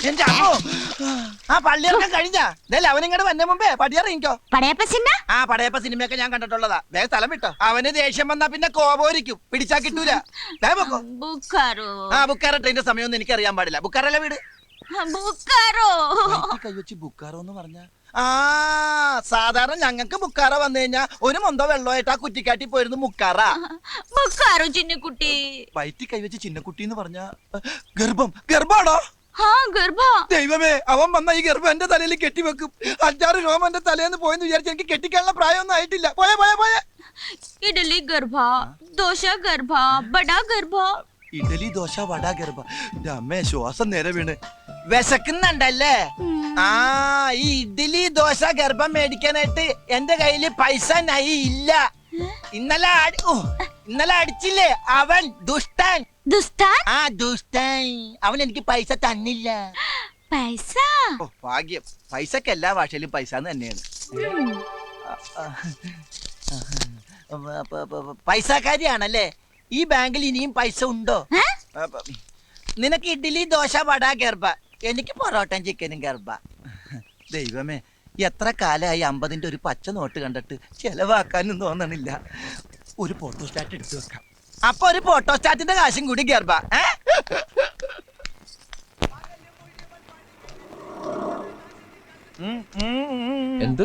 എന്റെ അമ്മോ ആ പള്ളിയിറക്കം കഴിഞ്ഞാ അവനിങ്ങോട്ട് വന്ന മുമ്പേ പടിയറിയിക്കോ. ആ പടയപ്പ സിനിമയൊക്കെ ഞാൻ കണ്ടിട്ടുള്ളതാ. വേഗം സ്ഥലം വിട്ടോ. അവന് ദേഷ്യം വന്നാ പിന്നെ കോപോരിക്കും, പിടിച്ചാ കിട്ടൂല. ആ ബുക്കാറോ ട്രെയിന്റെ സമയമൊന്നും എനിക്ക് അറിയാൻ പാടില്ല. ബുക്കാറല്ലേ വീട്? കൈവച്ച് ബുക്കാറോ എന്ന് പറഞ്ഞ ആ സാധാരണ ഞങ്ങൾക്ക് ബുക്കാറ വന്നു കഴിഞ്ഞാ ഒരു മൊന്തോ വെള്ളമായിട്ട് ആ കുറ്റിക്കാട്ടി പോയിരുന്നു മുക്കാറ. ചിന്നക്കുട്ടി വയറ്റി കൈവച്ച് ചിന്നക്കുട്ടി എന്ന് പറഞ്ഞ ഗർഭാണോ? ദൈവമേ, അവൻ വന്ന ഈ ഗർഭം എന്റെ തലയിൽ കെട്ടിവെക്കും. 5-6 രോമം എന്റെ തലേന്ന് പോയെന്ന് വിചാരിച്ച് എനിക്ക് കെട്ടിക്കാനുള്ള പ്രായമൊന്നും ആയിട്ടില്ല. പോയെ ഇഡലി ഗർഭ, ദോശ ഗർഭ, ബടാ ഗർഭ. ഇഡലി ദോശ വട ഗർഭ. അമ്മേ ശ്വാസം നേരെ വീണ്. വിശക്കുന്നുണ്ടല്ലേ? ആ ഈ ഇഡലി ദോശ ഗർഭം മേടിക്കാനായിട്ട് എന്റെ കയ്യില് പൈസ നൈ ഇല്ല. ഇന്നലെ അടിച്ചില്ലേ അവൻ ദുഷ്ടൻ. ആ ദുഷ്ടൻ അവൻ എനിക്ക് പൈസ തന്നില്ല. പൈസ ഭാഗ്യം. പൈസക്ക് എല്ലാ ഭാഷയിലും പൈസ തന്നെയാണ്. പൈസക്കാരിയാണല്ലേ? ഈ ബാങ്കിൽ ഇനിയും പൈസ ഉണ്ടോ? നിനക്ക് ഇഡ്ഡലി ദോശ വട ഗർഭ, എനിക്ക് പൊറോട്ടയും ചിക്കനും ഗർഭ. ദൈവമേ, എത്ര കാലമായി 50-ന്റെ ഒരു പച്ച നോട്ട് കണ്ടിട്ട് ചെലവാക്കാനും തോന്നണില്ല. ഒരു ഫോട്ടോസ്റ്റാറ്റ് എടുത്തു വെക്കാം. അപ്പൊ ഒരു ഫോട്ടോസ്റ്റാറ്റിന്റെ കാശും കൂടി ഗർഭ. എന്ത്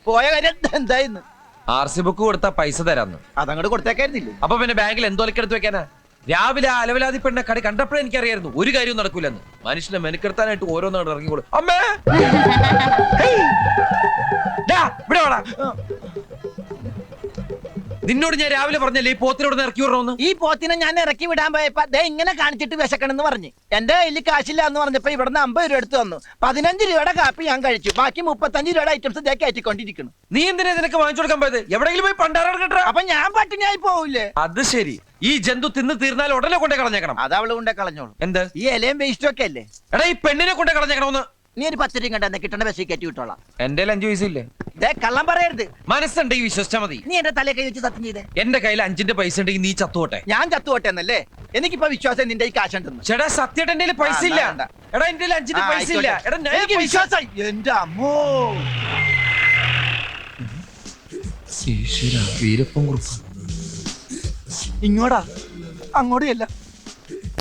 പോയ കാര്യം എന്തായിരുന്നു? RC ബുക്ക് കൊടുത്താ പൈസ തരാന്ന്. അതങ്ങോട്ട് കൊടുത്തേക്കായിരുന്നില്ലേ? അപ്പൊ പിന്നെ ബാങ്കിൽ എന്തോലക്കെടുത്ത് വെക്കാനാ? രാവിലെ അലവലാതി പെണ്ണ കടി കണ്ടപ്പോഴേ എനിക്കറിയായിരുന്നു ഒരു കാര്യവും നടക്കൂലെന്ന്. മനുഷ്യനെ മെനക്കെടുത്താനായിട്ട് ഓരോന്നാണ് ഇറങ്ങിക്കോളൂ. അമ്മേ ഇവിടെ വാടാ. നിന്നോട് ഞാൻ രാവിലെ പറഞ്ഞല്ലേ ഈ പോത്തിനോട് ഇറക്കി വിടണമെന്ന്. ഈ പോത്തിനെ ഞാൻ ഇറക്കി വിടാൻ പോയപ്പോ ദേ ഇങ്ങനെ കാണിച്ചിട്ട് വിശക്കണെന്ന് പറഞ്ഞു. എന്റെ കയ്യിൽ കാശില്ല എന്ന് പറഞ്ഞപ്പോ ഇവിടുന്ന് 50 രൂപ എടുത്തു തന്നു. 15 രൂപയുടെ കാപ്പി ഞാൻ കഴിച്ചു. ബാക്കി 35 രൂപയുടെ ഐറ്റംസ് ഇതേ കയറ്റിക്കൊണ്ടിരിക്കുന്നു. നീ എന്തിനാ നിനക്ക് വാങ്ങിച്ചു കൊടുക്കാൻ പോയത്? എവിടെയെങ്കിലും പോയി പണ്ടാരം കേട്ടോ. അപ്പൊ ഞാൻ പട്ടിണിയായി പോവില്ലേ? അത് ശരി. ഈ ജന്തു തിന്ന് തീർന്നാൽ ഉടനെ കൊണ്ടേ കളഞ്ഞേക്കണം. അത് അവള് കൊണ്ടേ കളഞ്ഞോളൂ. എന്ത്? ഈ ഇലയും വേസ്റ്റും ഒക്കെ അല്ലേ? എടാ ഈ പെണ്ണിനെ കൊണ്ടേ കളഞ്ഞേക്കണമെന്ന്. നീ ഒരു 10 രൂപ കണ്ടെന്ന് കിട്ടണ ബസ്സിൽ കയറ്റി വിട്ടോളാം. എന്റെ 5 പൈസ ഇല്ലേ? കള്ളം പറയരുത്. മനസ്സുണ്ട് ഈ വിശ്വസിച്ചാ മതി. നീ എന്റെ തലേ കൈ വെച്ച് സത്യം ചെയ്തേ. എന്റെ കയ്യിൽ 5-ന്റെ പൈസ ഉണ്ടെങ്കിൽ നീ ചത്തുപോട്ടെ. ഞാൻ ചത്തുപോട്ടെ എന്നല്ലേ? എനിക്കിപ്പോ വിശ്വാസം നിന്റെ ഈ കാശുണ്ടെന്ന്. ചേട്ടാ സത്യമായിട്ട് എന്റെ പൈസ ഇല്ല. എടാ എന്റെ 5-ന്റെ പൈസ ഇല്ല. എടാ എനിക്ക് വിശ്വാസം. എന്റെ അമ്മോ, ഇങ്ങോടാ അങ്ങോട്ടും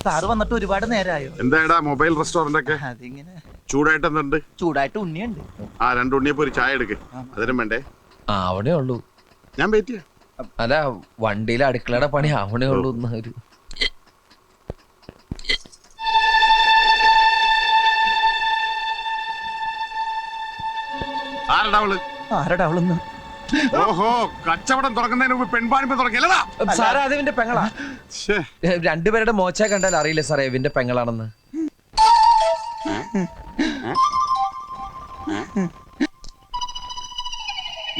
സാറ് വന്നിട്ട് ഒരുപാട് നേരമായോ? എന്താ മൊബൈൽ റെസ്റ്റോറന്റ് ഒക്കെ അതിങ്ങനെ ചൂടായിട്ട് എന്തുണ്ട്? ചൂടായിട്ട് ഉണ്ണിയുണ്ട്. ആ 2 ഉണ്ണിയപ്പോ ഒരു ചായ എടുക്ക്. അതിനും വേണ്ടേ? അവിടെ ഉള്ളൂ. ഞാൻ വെയിറ്റ് ചെയ്യാം. അല്ല വണ്ടിയിലെ അടുക്കളയുടെ പണി അവിടെ ഉള്ളൂ. ആരടാ അവളൊന്ന്? ഓഹോ, കച്ചവടം തുടങ്ങുന്നതിന് മുമ്പ് പെൺപാണിപ്പ് തുടങ്ങിയല്ലടാ. സാറേ അത് ഇവന്റെ പെങ്ങളാ. രണ്ടുപേരുടെ മോച്ച കണ്ടാൽ അറിയില്ല സാറേ ഇവന്റെ പെങ്ങളാണെന്ന്.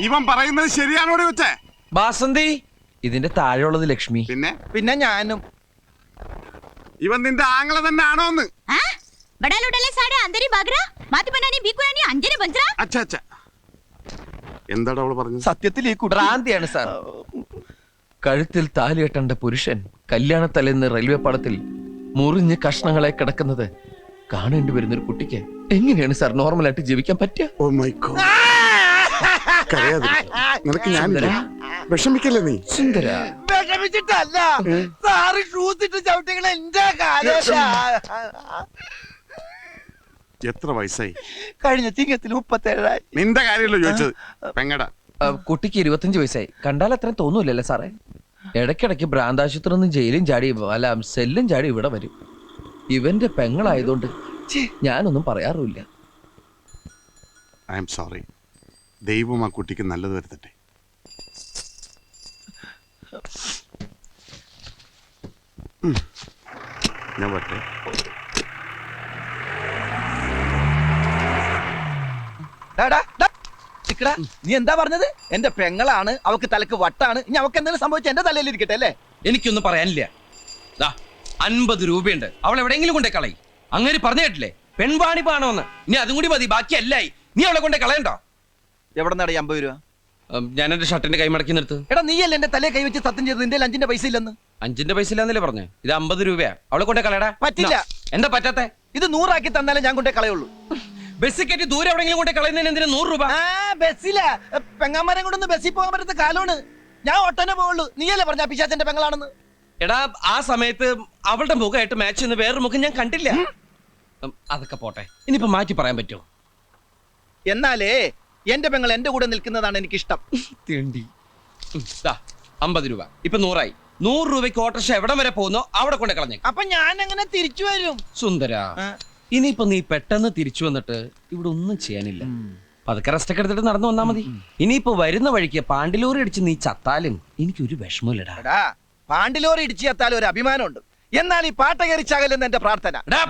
ഇവൻ പറയുന്നത് ശരിയാണോടി വെച്ചേ? ബാസന്തി ഇതിന്റെ താഴെയുള്ളത് ലക്ഷ്മി. പിന്നെ ഞാനും. ഇവൻ നിന്റെ ആങ്ങളെ തന്നെ ആണോന്ന്? എന്താടാ അവള് പറഞ്ഞത്? സത്യത്തിൽ ഈ ഭ്രാന്തിയാണ് സാർ. കഴുത്തിൽ താലി കെട്ടേണ്ട പുരുഷൻ കല്യാണത്തലേന്ന് റെയിൽവേ പാളത്തിൽ മുറിഞ്ഞ് കഷ്ണങ്ങളെ കിടക്കുന്നത് കാണേണ്ടി വരുന്ന ഒരു കുട്ടിക്ക് എങ്ങനെയാണ് സാർ നോർമലായിട്ട് ജീവിക്കാൻ പറ്റുക? Oh my god. നിനക്ക് ഞാൻ വിഷമിക്കല്ലേ നീ? സുന്ദര വിഷമിച്ചിട്ടല്ല സാറ് ഷൂസ് ഇട്ട് ചവിട്ടികൾ എന്റെ കാലം. എത്ര വയസ്സായി? കഴിഞ്ഞ ചിങ്ങത്തിൽ 37. നിന്റെ കാര്യമല്ലോ ചോദിച്ചത്. പെങ്ങടാ. കുട്ടിക്ക് 25 വയസ്സായി. കണ്ടാൽ അത്രയും തോന്നൂലല്ലേ സാറേ? ഇടയ്ക്കിടയ്ക്ക് ഭ്രാന്താശുപത്രി നിന്ന് ജയിലും ചാടി അല്ല സെല്ലും ചാടി ഇവിടെ വരും. ഇവന്റെ പെങ്ങളായതുകൊണ്ട് ഞാനൊന്നും പറയാറുമില്ല. I am sorry. ദൈവം ആ കുട്ടിക്ക് നല്ലത് വരുത്തട്ടെ. ഞാൻ പറ്റേ. നീ എന്താ പറഞ്ഞത്? എന്റെ പെങ്ങളാണ്, അവക്ക് തലക്ക് വട്ടാണ്. ഇനി അവക്ക് എന്തെങ്കിലും സംഭവിച്ച എന്റെ തലയിൽ ഇരിക്കട്ടെ അല്ലേ? എനിക്കൊന്നും പറയാനില്ല. 50 രൂപയുണ്ട്, അവൾ എവിടെയെങ്കിലും കൊണ്ടേ കളയി. അങ്ങനെ പറഞ്ഞു കേട്ടില്ലേ പെൺവാണി പാണോന്ന്. ഇനി അതും കൂടി മതി, ബാക്കി അല്ലായി. നീ അവളെ കൊണ്ടേ കളയണ്ടോ? എവിടെ നടി 50 രൂപ? ഞാൻ എന്റെ ഷർട്ടിന്റെ കൈ മടക്കി നിർത്ത്. എടാ നീയല്ലേ എന്റെ തലേ കൈ വെച്ച് സത്യം ചെയ്ത് നിന്റെ 5-ന്റെ പൈസ ഇല്ലെന്ന്? 5-ന്റെ പൈസ ഇല്ലാന്നല്ലേ പറഞ്ഞേ? ഇത് 50 രൂപയാ. അവളെ കൊണ്ടേ കളയടാ. പറ്റില്ല. എന്താ പറ്റാത്തെ? ഇത് 100 ആക്കി തന്നാലേ ഞാൻ കൊണ്ടേ കളയുള്ളൂ. ബസ് കയറ്റി ദൂരെ എവിടെയെങ്കിലും കൊണ്ട് കളയുന്നതിന് എന്തിനാ 100 രൂപ? ബസ്സിലാ പെങ്ങാമരം കൊണ്ടൊന്ന് ബസ്സിൽ പോകാൻ പറ്റുന്ന കാലമാണ്. ഞാൻ ഒട്ടനെ പോവുള്ളൂ. നീയല്ലേ പറഞ്ഞ പിശാചന്റെ പെങ്ങളാണെന്ന്? എടാ ആ സമയത്ത് അവളുടെ മുഖമായിട്ട് മാച്ച് ചെയ്യുന്ന വേറൊരു മുഖം ഞാൻ കണ്ടില്ല. അതൊക്കെ പോട്ടെ, ഇനിയിപ്പോ മാറ്റി പറയാൻ പറ്റുമോ? എന്നാലേ എന്റെ പെങ്ങൾ എന്റെ കൂടെ നിൽക്കുന്നതാണ് എനിക്കിഷ്ടം. തേണ്ടി 50 രൂപ ഇപ്പൊ 100 ആയി. 100 രൂപയ്ക്ക് ഓട്ടോറിക്ഷ എവിടം വരെ പോകുന്നോ അവിടെ കൊണ്ട് കളഞ്ഞേ. അപ്പൊ ഞാൻ എങ്ങനെ തിരിച്ചു വരും? സുന്ദര, ഇനിയിപ്പോ നീ പെട്ടെന്ന് തിരിച്ചു വന്നിട്ട് ഇവിടെ ഒന്നും ചെയ്യാനില്ല. പതുക്കെ റെസ്റ്റ് ഒക്കെ എടുത്തിട്ട് നടന്നു വന്നാ മതി. ഇനിയിപ്പോ വരുന്ന വഴിക്ക് പാണ്ടിലൂറി അടിച്ച് നീ ചത്താലും എനിക്കൊരു വിഷമമില്ലടാ. എടാ, പാണ്ടിലോറി ഇടിച്ചു ചത്താൽ ഒരു അഭിമാനമുണ്ട്. എന്നാൽ ഈ പാട്ട കയറിച്ചാകലെന്ന് എന്റെ പ്രാർത്ഥന. എടാ,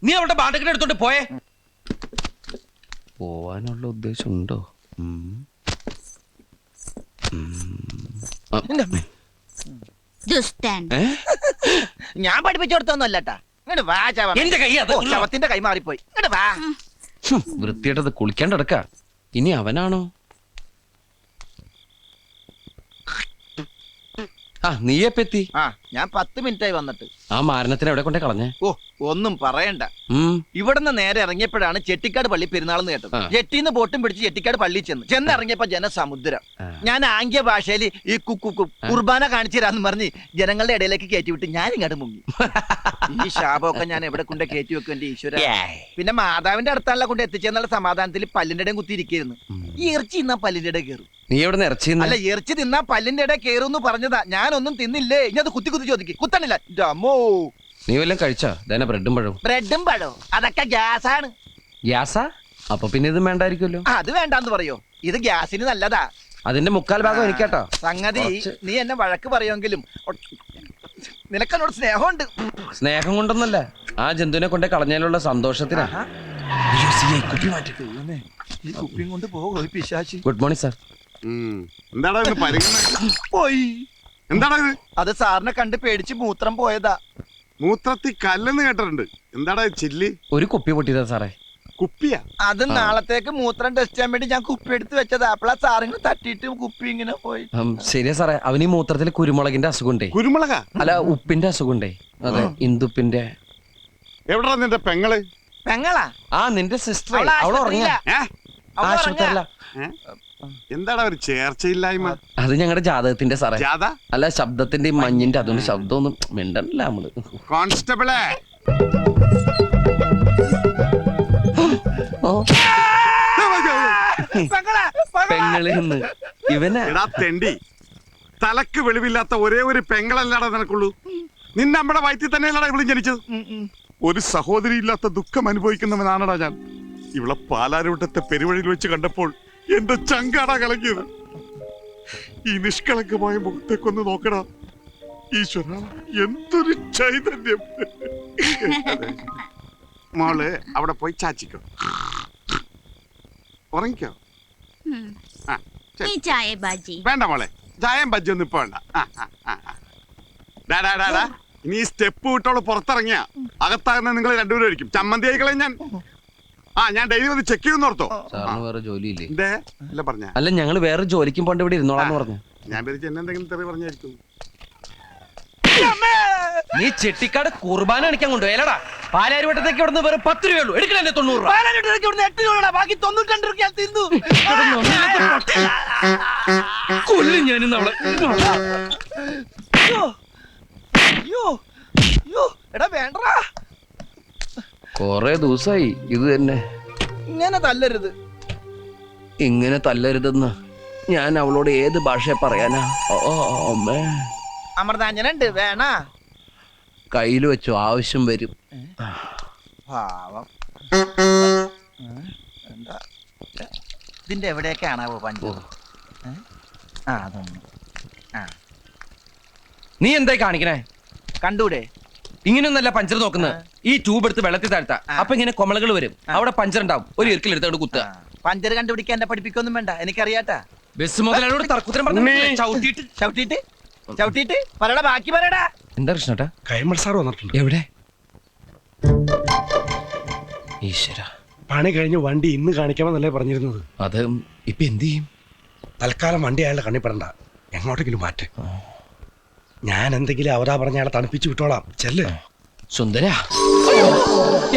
നീ അവളുടെ പാണ്ടൊക്കെ എടുത്തോണ്ട് പോയേ. പോവാനുള്ള ഉദ്ദേശം ഉണ്ടോ? ദുഷ്ടൻ. ഞാൻ പഠിപ്പിച്ചു കൊടുത്തൊന്നുമല്ലട്ടാ. ഇങ്ങോട്ട് വാ ചവ. എന്റെ കൈ അത്. ഓ, ശവത്തിന്റെ കൈ മാറിപ്പോയി. ഇങ്ങോട്ട് വാ. വൃത്തിയായിട്ടത് കുളിക്കാണ്ടടക്ക. ഇനി അവനാണോ? ആ നീയെപ്പെത്തി? ആ, ഞാൻ 10 മിനിറ്റായി വന്നിട്ട്. ആ മാരണത്തിന് എവിടെ കൊണ്ടേ കളഞ്ഞേ? ഓ, ഒന്നും പറയണ്ട. ഇവിടുന്ന് നേരെ ഇറങ്ങിയപ്പോഴാണ് ചെട്ടിക്കാട് പള്ളി പെരുന്നാളെന്ന് കേട്ടത്. ജെട്ടിന്ന് ബോട്ടും പിടിച്ച് ചെട്ടിക്കാട് പള്ളി ചെന്നിറങ്ങിയപ്പോ ജനസമുദ്രം. ഞാൻ ആംഗ്യ ഭാഷയിൽ ഈ കുർബാന കാണിച്ചു തരാന്ന് പറഞ്ഞ് ജനങ്ങളുടെ ഇടയിലേക്ക് കയറ്റി വിട്ട് ഞാൻ ഇങ്ങോട്ട് മുങ്ങി. ഈ ശാപമൊക്കെ ഞാൻ എവിടെ കൊണ്ട് കയറ്റി വെക്കും എന്റെ ഈശ്വര. പിന്നെ മാതാവിന്റെ അടുത്താണല്ലോ കൊണ്ട് എത്തിച്ചെന്നുള്ള സമാധാനത്തിൽ പല്ലിന്റെ ഇടയും കുത്തിയിരിക്കുന്നു. ഈ ഇറച്ചി തിന്നാ പല്ലിന്റെ ഇടയിൽ കയറും. നീ എവിടെ ഇറച്ചി? അല്ല, ഇറച്ചി തിന്നാ പല്ലിന്റെ ഇടയിൽ കയറും പറഞ്ഞതാ. ഞാനൊന്നും തിന്നില്ലേ. ഇനി അത് കുത്തി കുത്തി ചോദിക്കും. കുത്തണില്ല. അമ്മോ, നീ വല്ലതും കഴിച്ചോ? ബ്രെഡും പഴവും. ബ്രെഡും പഴവും അതൊക്കെ ഗ്യാസാണ്. ഗ്യാസാ? അപ്പൊ പിന്നെ ഇത് വേണ്ടായിരിക്കുമല്ലോ. അത് വേണ്ടാന്ന് പറയോ? ഇത് ഗ്യാസിന് നല്ലതാ. അതിന്റെ 3/4 ഭാഗം എനിക്കാട്ടോ. സംഗതി നീ എന്നെ വഴക്ക് പറയുമെങ്കിലും നിനക്കെന്നോട് സ്നേഹമുണ്ട്. സ്നേഹം കൊണ്ടൊന്നല്ല, ആ ജന്തുവിനെ കൊണ്ട് കളഞ്ഞാലുള്ള സന്തോഷത്തിനാ. ഈ കുപ്പിയും കൊണ്ട് പോകും പിശാചി. Good morning sir. എന്താടാ ഇത് പോയി. എന്താടാ ഇത്? അത് സാറിനെ കണ്ട് പേടിച്ച് മൂത്രം പോയതാ. മൂത്രത്തി കല്ലെന്ന് കേട്ടിട്ടുണ്ട്. എന്താടാ ചില്ലി? ഒരു കുപ്പി പൊട്ടിയതാ സാറേ. കുപ്പിയാ? അത് നാളത്തേക്ക് മൂത്രം ടെസ്റ്റ് ചെയ്യാൻ വേണ്ടി ഞാൻ കുപ്പി എടുത്ത് വെച്ചതാ. അപ്പളാ സാറിന് തട്ടിയിട്ട് കുപ്പി ഇങ്ങനെ പോയി. ശരിയാ സാറേ, അവന് ഈ മൂത്രത്തിൽ കുരുമുളകിന്റെ അസുഖമുണ്ടേ. കുരുമുളക? അല്ല, ഉപ്പിന്റെ അസുഖമുണ്ടേ. അതെ, ഇന്ദുപ്പിന്റെ. എവിടാ നിന്റെ പെങ്ങള്? പെങ്ങളാ? ആ, നിന്റെ സിസ്റ്റർ. അവള് ഉറങ്ങിയ ആശുപത്രിയല്ല. എന്താടാ ഒരു ചേർച്ചയില്ലായ്മ? അത് ഞങ്ങളുടെ ജാതകത്തിന്റെ സാറേ. ജാത? അല്ല, ശബ്ദത്തിന്റെ മഞ്ഞിന്റെ. അതുകൊണ്ട് ശബ്ദമൊന്നും മിണ്ടല്ല നമ്മള്. കോൺസ്റ്റബിളെ, പെങ്ങളിന്ന് ഇവനാ. എടാ തെണ്ടി, തലക്ക് വെളിവില്ലാത്ത ഒരേ ഒരു പെങ്ങളല്ലാടാ നിനക്കുള്ളൂ. നിന്നെ നമ്മുടെ വയറ്റിൽ തന്നെയല്ലടാ ഇവളും ജനിച്ചത്. ഒരു സഹോദരി ഇല്ലാത്ത ദുഃഖം അനുഭവിക്കുന്നവനാണടാ ഞാൻ. ഇവളെ പാലാരൂട്ടത്തെ പെരുവഴിയിൽ വെച്ച് കണ്ടപ്പോൾ എന്റെ ചങ്കാടാ കലങ്ങിയത്. ഈ നിഷ്കളങ്കമായ മുഖത്തേക്കൊന്ന് നോക്കടാ. ഈശ്വര, എന്തൊരു ചൈതന്യം. മോള് അവിടെ പോയി ചാച്ചിക്കോ, ഉറങ്ങിക്കോ. ഈ ചായ ബാജി വേണ്ട മോളെ, ചായം ബജ്ജൊന്നും ഇപ്പൊ വേണ്ട. ഇനി ഈ സ്റ്റെപ്പ് വിട്ടോള് പുറത്തിറങ്ങിയ അകത്താകുന്ന നിങ്ങൾ രണ്ടുപേരും ആയിരിക്കും. ചമ്മന്തി ആയിക്കളെ ഞാൻ. ഞാൻ ഡെയിലി വന്ന് ചെക്ക് ചെയ്യുന്ന ഓർത്തോ? സാറിന് വേറെ ജോലിയില്ലേ? അല്ല പറഞ്ഞ. അല്ല, ഞങ്ങള് വേറെ ജോലിക്കും പോണ്ട് ഇവിടെ ഇരുന്നോളാന്ന് പറഞ്ഞു. ഞാൻ പേരിച്ച് എന്നെ എന്തെങ്കിലും തെറി പറഞ്ഞായിരിക്കും. നീ ചെട്ടിക്കാട് കുർബാന കാണിക്കാൻ കൊണ്ടുപോയല്ലടാ. പാലാരിവട്ടത്തേക്ക് ഇവിടുന്ന് വേറെ 10 രൂപയുള്ളൂ. എടുക്കണല്ലേ 90 രൂപ? പാലാരിവട്ടത്തേക്ക് ഇവിടുന്ന് 8 രൂപ, ബാക്കി 92 രൂപ തിന്നു. കൊല്ലും ഞാനിന്ന് അവളെ. എടാ വേണ്ടടാ, കൊറേ ദിവസമായി ഇത് തന്നെ. ഇങ്ങനെ തല്ലരുത്. ഇങ്ങനെ തല്ലരുതെന്ന് ഞാൻ അവളോട് ഏത് ഭാഷയെ പറയാനാ? അമൃതാഞ്ജനുണ്ട്, വേണ? കയ്യിൽ വെച്ചു, ആവശ്യം വരും. പാവം. എന്താ ഇതിന്റെ എവിടെയൊക്കെയാണാവോ പഞ്ചു? അതൊന്നും നീ എന്തായി കാണിക്കണേ? കണ്ടൂടെ? ഇങ്ങനെയൊന്നല്ല പഞ്ചർ നോക്കുന്നത്. ഈ ട്യൂബ് എടുത്ത് വെള്ളത്തിൽ താഴ്ത്താ. അപ്പൊ ഇങ്ങനെ കൊമളകൾ വരും. അവിടെ പഞ്ചർ ഉണ്ടാവും. ഒരു ഇരിക്കൽ എടുത്തോണ്ട് കുത്തുക. പഞ്ചർ കണ്ടുപിടിക്കാൻ എന്നെ പഠിപ്പിക്കൊന്നും വേണ്ട, എനിക്കറിയാട്ടാ. ബസ് മുതലോട് തർക്കുത്തരം പറഞ്ഞു. ചവിട്ടിട്ട് ചവിട്ടിട്ട് ചവിട്ടിട്ട് പറയടാ, ബാക്കി പറയടാ. എന്താ കൃഷ്ണേട്ടാ? കൈമൾ സാർ വന്നിട്ടുണ്ട്. എവിടെ? ഈശ്വര, പണി കഴിഞ്ഞ് വണ്ടി ഇന്ന് കാണിക്കാമെന്നല്ലേ പറഞ്ഞിരുന്നത്. അത് ഇപ്പൊ എന്ത് ചെയ്യും? തൽക്കാലം വണ്ടി അയാളുടെ കണ്ണിപ്പെടണ്ട, എങ്ങോട്ടെങ്കിലും മാറ്റ്. ഞാൻ എന്തെങ്കിലും അവതാ പറഞ്ഞ അയാളെ തണുപ്പിച്ചു വിട്ടോളാം. ചെല്ല്. സുന്ദര,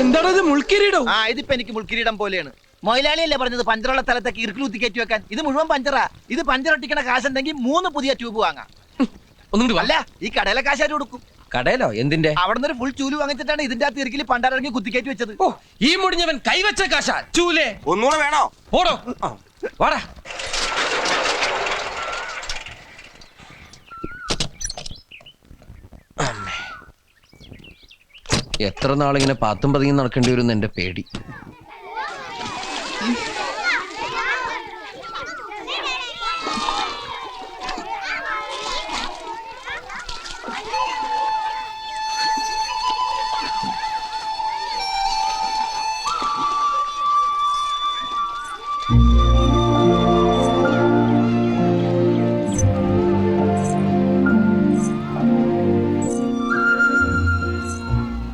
എന്താണ് ഇത് മുൾക്കിരീടോ? ആ ഇതിപ്പോ എനിക്ക് മുൾക്കിരീടം പോലെയാണ്. മൊയിലാളിയല്ലേ പറഞ്ഞത് പഞ്ചറുള്ള സ്ഥലത്തേക്ക് ഇറുക്കിലൂത്തി കയറ്റി വെക്കാൻ. ഇത് മുഴുവൻ പഞ്ചറാ. ഇത് പഞ്ചറൊട്ടിക്കണ കാശുണ്ടെങ്കിൽ 3 പുതിയ ട്യൂബ് വാങ്ങാം. ഒന്നും അല്ല ഈ കടയിലെ കാശാര് കൊടുക്കും. കടയിലോ? എന്തിന്റെ? അവിടെ നിന്ന് ഒരു ഫുൾ ചൂല് വാങ്ങിച്ചിട്ടാണ് ഇതിന്റെ ആ തിരക്കിൽ പണ്ടാറിറങ്ങി കുത്തിക്കയറ്റി വെച്ചത്. ഓ, ഈ മുടിഞ്ഞവൻ കൈവച്ച കാശ ചൂലേ. ഒന്നുകൂടെ വേണോ? ഓടോ വാടാ. എത്ര നാളിങ്ങനെ പാത്തും പതിയും നടക്കേണ്ടി വരും എന്റെ പേടി.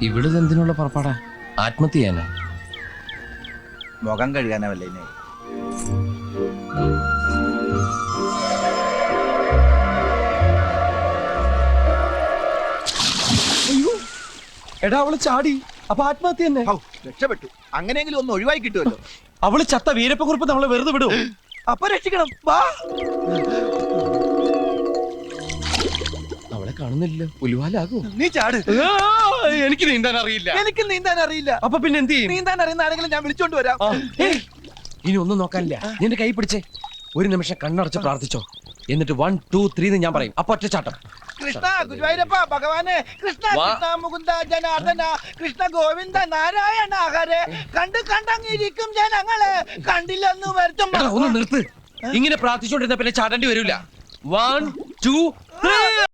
ഇവിടുന്ന് എന്തിനുള്ള പുറപ്പാടാ? ആത്മഹത്യ ചെയ്യാനാ? മുഖം കഴുകാനല്ലേ? എടാ അവള് ചാടി, അപ്പൊ ആത്മഹത്യ തന്നെ. രക്ഷപ്പെട്ടു. അങ്ങനെയെങ്കിലും ഒന്ന് ഒഴിവായി കിട്ടുമല്ലോ. അവള് ചത്ത വീരപ്പക്കുറിപ്പ് നമ്മളെ വെറുതെ വിടും. അപ്പൊ രക്ഷിക്കണം. വാ. അവളെ കാണുന്നില്ലല്ലോ. ഉലുവാലാകൂ. നീ ചാട്. എനിക്ക് നീന്താൻ അറിയില്ല. എനിക്ക് നീന്താൻ അറിയില്ല. അപ്പൊ പിന്നെ എന്ത് ചെയ്യും? നീന്താൻ അറിയുന്ന ആരെങ്കിലും ഞാൻ വിളിച്ചോണ്ട് വരാം. ഏയ്, ഇനി ഒന്നും നോക്കാനില്ല. നിന്റെ കൈ പിടിച്ചേ. ഒരു നിമിഷം കണ്ണടച്ച് പ്രാർത്ഥിച്ചോ. എന്നിട്ട് 1 2 3 ഞാൻ പറയും. അപ്പൊ ഒറ്റച്ചാട്ടം. കൃഷ്ണ ഗുരുവായൂരപ്പ ഭഗവാനെ, കൃഷ്ണ വാ. കൃഷ്ണ മുകുന്ദ ജനാർദ്ദന, കൃഷ്ണ ഗോവിന്ദ നാരായണ ഹരേ. കണ്ടങ്ങിരിക്കും ജനങ്ങളെ, കണ്ടില്ലെന്ന് വരുത്തും. എടാ, ഒന്ന് നിർത്ത്. ഇങ്ങനെ പ്രാർത്ഥിച്ചോണ്ടിരുന്ന പിന്നെ ചാടേണ്ടി വരൂല. 1 2 3